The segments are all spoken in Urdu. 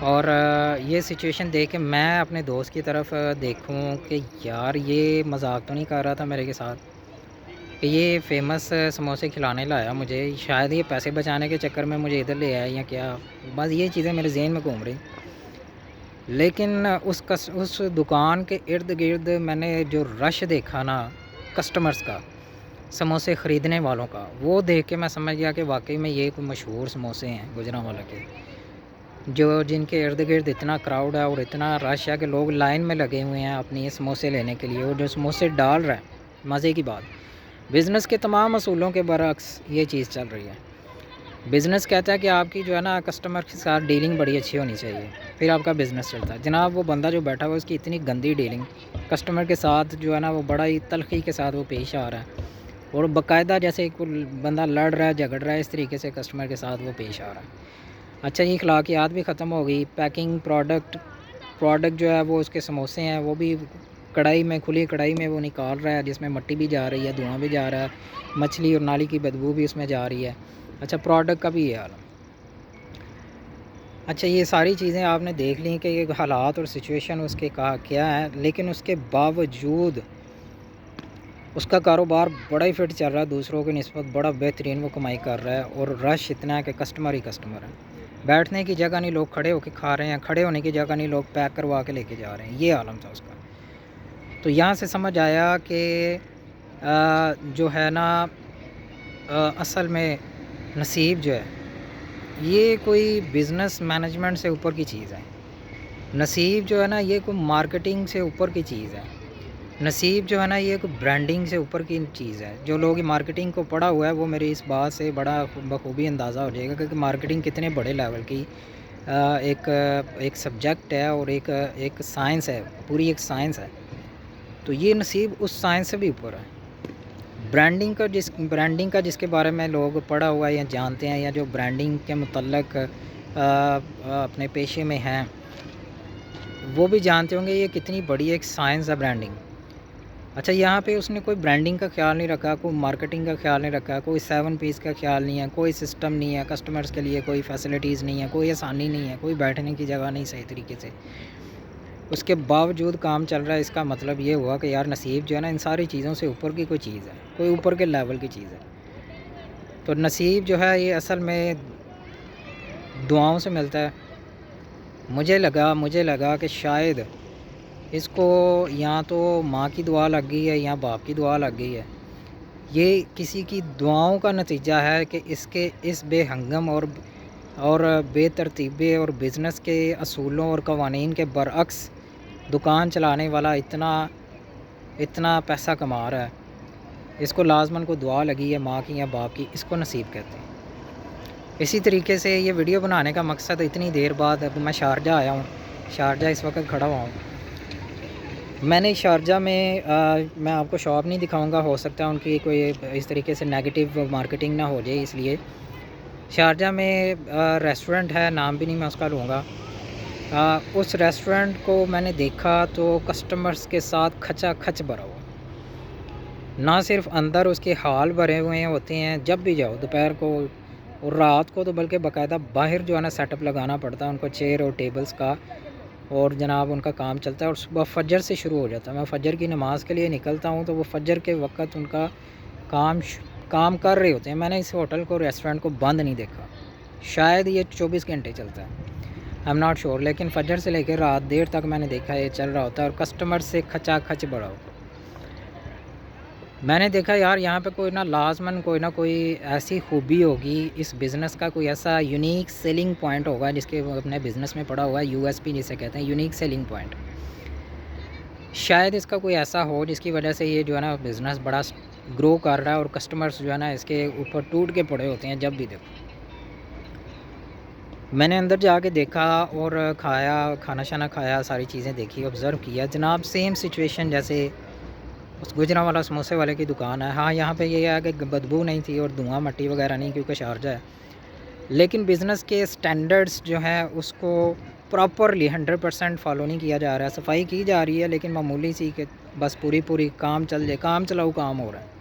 اور یہ سچویشن دیکھ کے میں اپنے دوست کی طرف دیکھوں کہ یار یہ مذاق تو نہیں کر رہا تھا میرے کے ساتھ کہ یہ فیمس سموسے کھلانے لایا مجھے، شاید یہ پیسے بچانے کے چکر میں مجھے ادھر لے آیا یا کیا، بس یہ چیزیں میرے ذہن میں گھوم رہی۔ لیکن اس دکان کے ارد گرد میں نے جو رش دیکھا نا کسٹمرز کا، سموسے خریدنے والوں کا، وہ دیکھ کے میں سمجھ گیا کہ واقعی میں یہ کوئی مشہور سموسے ہیں گوجرانوالہ کے، جن کے ارد گرد اتنا کراؤڈ ہے اور اتنا رش ہے کہ لوگ لائن میں لگے ہوئے ہیں اپنی یہ سموسے لینے کے لیے، اور جو سموسے ڈال رہا ہے، مزے کی بات، بزنس کے تمام اصولوں کے برعکس یہ چیز چل رہی ہے۔ بزنس کہتا ہے کہ آپ کی جو ہے نا کسٹمر کے ساتھ ڈیلنگ بڑی اچھی ہونی چاہیے، پھر آپ کا بزنس چلتا ہے۔ جناب وہ بندہ جو بیٹھا ہوا ہے اس کی اتنی گندی ڈیلنگ کسٹمر کے ساتھ جو ہے نا وہ بڑا ہی تلخی کے ساتھ وہ پیش آ رہا ہے، اور باقاعدہ جیسے کوئی بندہ لڑ رہا ہے جھگڑ رہا ہے اس طریقے سے کسٹمر کے ساتھ وہ پیش آ رہا ہے۔ اچھا یہ اخلاقیات بھی ختم ہو گئی، پیکنگ پروڈکٹ جو ہے وہ اس کے سموسے ہیں وہ بھی کڑھائی میں، کھلی کڑھائی میں وہ نکال رہا ہے جس میں مٹی بھی جا رہی ہے، دھواں بھی جا رہا ہے، مچھلی اور نالی کی بدبو بھی اس میں جا رہی ہے۔ اچھا پروڈکٹ کا بھی یہ حال ہے۔ اچھا یہ ساری چیزیں آپ نے دیکھ لیں کہ یہ حالات اور سچویشن اس کے کیا ہے، لیکن اس کے باوجود اس کا کاروبار بڑا ہی فٹ چل رہا ہے، دوسروں کی نسبت بڑا بہترین وہ کمائی کر رہا ہے، اور رش اتنا ہے کہ کسٹمر ہی کسٹمر ہے، بیٹھنے کی جگہ نہیں، لوگ کھڑے ہو کے کھا رہے ہیں، کھڑے ہونے کی جگہ نہیں، لوگ پیک کروا کے لے کے جا رہے ہیں، یہ عالم تھا اس کا۔ تو یہاں سے سمجھ آیا کہ جو ہے نا اصل میں نصیب جو ہے یہ کوئی بزنس مینجمنٹ سے اوپر کی چیز ہے، نصیب جو ہے نا یہ کوئی مارکیٹنگ سے اوپر کی چیز ہے، نصیب جو ہے نا یہ کوئی برانڈنگ سے اوپر کی چیز ہے۔ جو لوگ مارکیٹنگ کو پڑھا ہوا ہے وہ میری اس بات سے بڑا بخوبی اندازہ ہو جائے گا کہ مارکیٹنگ کتنے بڑے لیول کی ایک سبجیکٹ ہے اور ایک سائنس ہے، پوری ایک سائنس ہے۔ تو یہ نصیب اس سائنس سے بھی اوپر ہے۔ برانڈنگ کا جس کے بارے میں لوگ پڑھا ہوا ہے یا جانتے ہیں، یا جو برانڈنگ کے متعلق اپنے پیشے میں ہیں وہ بھی جانتے ہوں گے یہ کتنی بڑی ایک سائنس ہے برانڈنگ۔ اچھا یہاں پہ اس نے کوئی برانڈنگ کا خیال نہیں رکھا، کوئی مارکیٹنگ کا خیال نہیں رکھا، کوئی 7 پیس کا خیال نہیں ہے، کوئی سسٹم نہیں ہے، کسٹمرز کے لیے کوئی فیسلٹیز نہیں ہے، کوئی آسانی نہیں ہے، کوئی بیٹھنے کی جگہ نہیں صحیح طریقے سے، اس کے باوجود کام چل رہا ہے۔ اس کا مطلب یہ ہوا کہ یار نصیب جو ہے نا ان ساری چیزوں سے اوپر کی کوئی چیز ہے، کوئی اوپر کے لیول کی چیز ہے۔ تو نصیب جو ہے یہ اصل میں دعاؤں سے ملتا ہے۔ مجھے لگا کہ شاید اس کو یا تو ماں کی دعا لگ گئی ہے یا باپ کی دعا لگ گئی ہے، یہ کسی کی دعاؤں کا نتیجہ ہے کہ اس بے ہنگم اور بے ترتیبی اور بزنس کے اصولوں اور قوانین کے برعکس دکان چلانے والا اتنا پیسہ کما رہا ہے، اس کو لازماً کو دعا لگی ہے ماں کی یا باپ کی، اس کو نصیب کہتے ہیں۔ اسی طریقے سے یہ ویڈیو بنانے کا مقصد اتنی دیر بعد، اب میں شارجہ آیا ہوں، شارجہ اس وقت کھڑا ہوا ہوں۔ میں نے شارجہ میں آپ کو شاپ نہیں دکھاؤں گا، ہو سکتا ہے ان کی کوئی اس طریقے سے نیگیٹو مارکیٹنگ نہ ہو جائے، اس لیے شارجہ میں ریسٹورنٹ ہے، نام بھی نہیں میں اس کا لوں گا۔ اس ریسٹورنٹ کو میں نے دیکھا تو کسٹمرز کے ساتھ کھچا کھچ بھرا ہوا، نہ صرف اندر اس کے ہال بھرے ہوئے ہوتے ہیں، جب بھی جاؤ دوپہر کو اور رات کو تو بلکہ باقاعدہ باہر جو ہے نا سیٹ اپ لگانا پڑتا ہے ان کو، چیئر اور ٹیبلز کا، اور جناب ان کا کام چلتا ہے، اور صبح فجر سے شروع ہو جاتا ہے۔ میں فجر کی نماز کے لیے نکلتا ہوں تو وہ فجر کے وقت ان کا کام کر رہے ہوتے ہیں۔ میں نے اس ہوٹل کو، ریسٹورنٹ کو بند نہیں دیکھا، شاید یہ 24 گھنٹے چلتا ہے، آئی ایم ناٹ شور، لیکن فجر سے لے کے رات دیر تک میں نے دیکھا یہ چل رہا ہوتا ہے، اور کسٹمر سے کھچا کھچ بڑا ہوتا ہے۔ میں نے دیکھا یار یہاں پہ کوئی نہ کوئی ایسی خوبی ہوگی اس بزنس کا، کوئی ایسا یونیک سیلنگ پوائنٹ ہوگا جس کے اپنے بزنس میں پڑا ہوا ہے، یو ایس پی جسے کہتے ہیں، یونیک سیلنگ پوائنٹ۔ شاید اس کا کوئی ایسا ہو جس کی وجہ سے یہ جو ہے نا بزنس بڑا گرو کر رہا ہے، اور کسٹمرز جو ہے نا اس کے اوپر ٹوٹ کے پڑے ہوتے ہیں جب بھی دیکھو۔ میں نے اندر جا کے دیکھا اور کھانا شانا کھایا، ساری چیزیں دیکھی، آبزرو کیا، جناب سیم سچویشن جیسے اس گوجرانوالہ سموسے والے کی دکان ہے۔ ہاں یہاں پہ یہ ہے کہ بدبو نہیں تھی اور دھواں مٹی وغیرہ نہیں، کیونکہ شارجہ ہے، لیکن بزنس کے سٹینڈرڈز جو ہیں اس کو پراپرلی 100% فالو نہیں کیا جا رہا ہے۔ صفائی کی جا رہی ہے لیکن معمولی سی، کہ بس پوری کام چل جائے، کام چلاؤ کام ہو رہا ہے،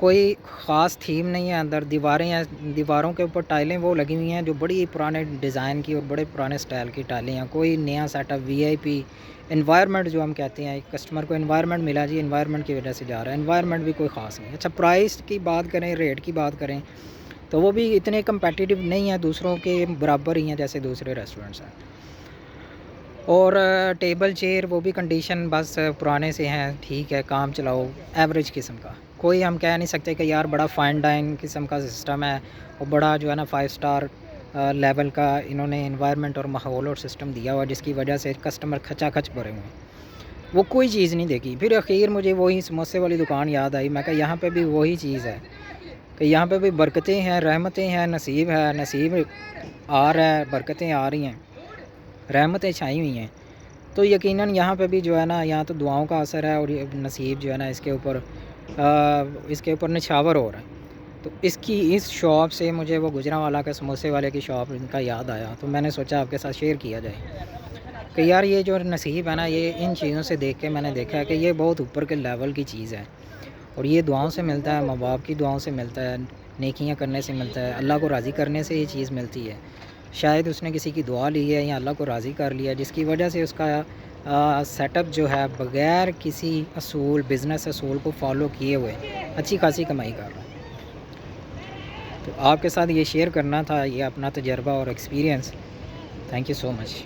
کوئی خاص تھیم نہیں ہے اندر. دیواریں ہیں, دیواروں کے اوپر ٹائلیں وہ لگی ہوئی ہیں جو بڑی پرانے ڈیزائن کی اور بڑے پرانے سٹائل کی ٹائلیں ہیں. کوئی نیا سیٹ اپ وی آئی پی انوائرمنٹ جو ہم کہتے ہیں, کسٹمر کو انوائرمنٹ ملا جی, انوائرمنٹ کی وجہ سے جا رہا ہے. انوائرمنٹ بھی کوئی خاص نہیں. اچھا پرائس کی بات کریں, ریٹ کی بات کریں تو وہ بھی اتنے کمپیٹیٹیو نہیں ہیں, دوسروں کے برابر ہی ہیں جیسے دوسرے ریسٹورنٹس ہیں. اور ٹیبل چیئر وہ بھی کنڈیشن بس پرانے سے ہیں, ٹھیک ہے کام چلاؤ, ایوریج قسم کا. کوئی ہم کہہ نہیں سکتے کہ یار بڑا فائن ڈائن قسم کا سسٹم ہے اور بڑا جو ہے نا 5 اسٹار لیول کا انہوں نے انوائرمنٹ اور ماحول اور سسٹم دیا ہوا جس کی وجہ سے کسٹمر کھچا کھچ بھرے ہوئے ہیں. وہ کوئی چیز نہیں دیکھی. پھر اخیر مجھے وہی سموسے والی دکان یاد آئی. میں کہا یہاں پہ بھی وہی چیز ہے کہ یہاں پہ بھی برکتیں ہیں, رحمتیں ہیں, نصیب ہے, نصیب آ رہا ہے, برکتیں آ رہی ہیں, رحمتیں چھائی ہوئی ہیں. تو یقیناً یہاں پہ بھی جو ہے نا یہاں تو دعاؤں کا اثر ہے اور یہ نصیب جو ہے نا اس کے اوپر نچھاور ہو رہا ہے. تو اس شاپ سے مجھے وہ گجرانوالہ کے سموسے والے کی شاپ ان کا یاد آیا, تو میں نے سوچا آپ کے ساتھ شیئر کیا جائے کہ یار یہ جو نصیب ہے نا, یہ ان چیزوں سے دیکھ کے میں نے دیکھا ہے کہ یہ بہت اوپر کے لیول کی چیز ہے اور یہ دعاؤں سے ملتا ہے, ماں باپ کی دعاؤں سے ملتا ہے, نیکیاں کرنے سے ملتا ہے, اللہ کو راضی کرنے سے یہ چیز ملتی ہے. شاید اس نے کسی کی دعا لی ہے یا اللہ کو راضی کر لیا جس کی وجہ سے اس کا سیٹ اپ جو ہے بغیر کسی بزنس اصول کو فالو کیے ہوئے اچھی خاصی کمائی کر رہا ہے. تو آپ کے ساتھ یہ شیئر کرنا تھا, یہ اپنا تجربہ اور experience. Thank you so much.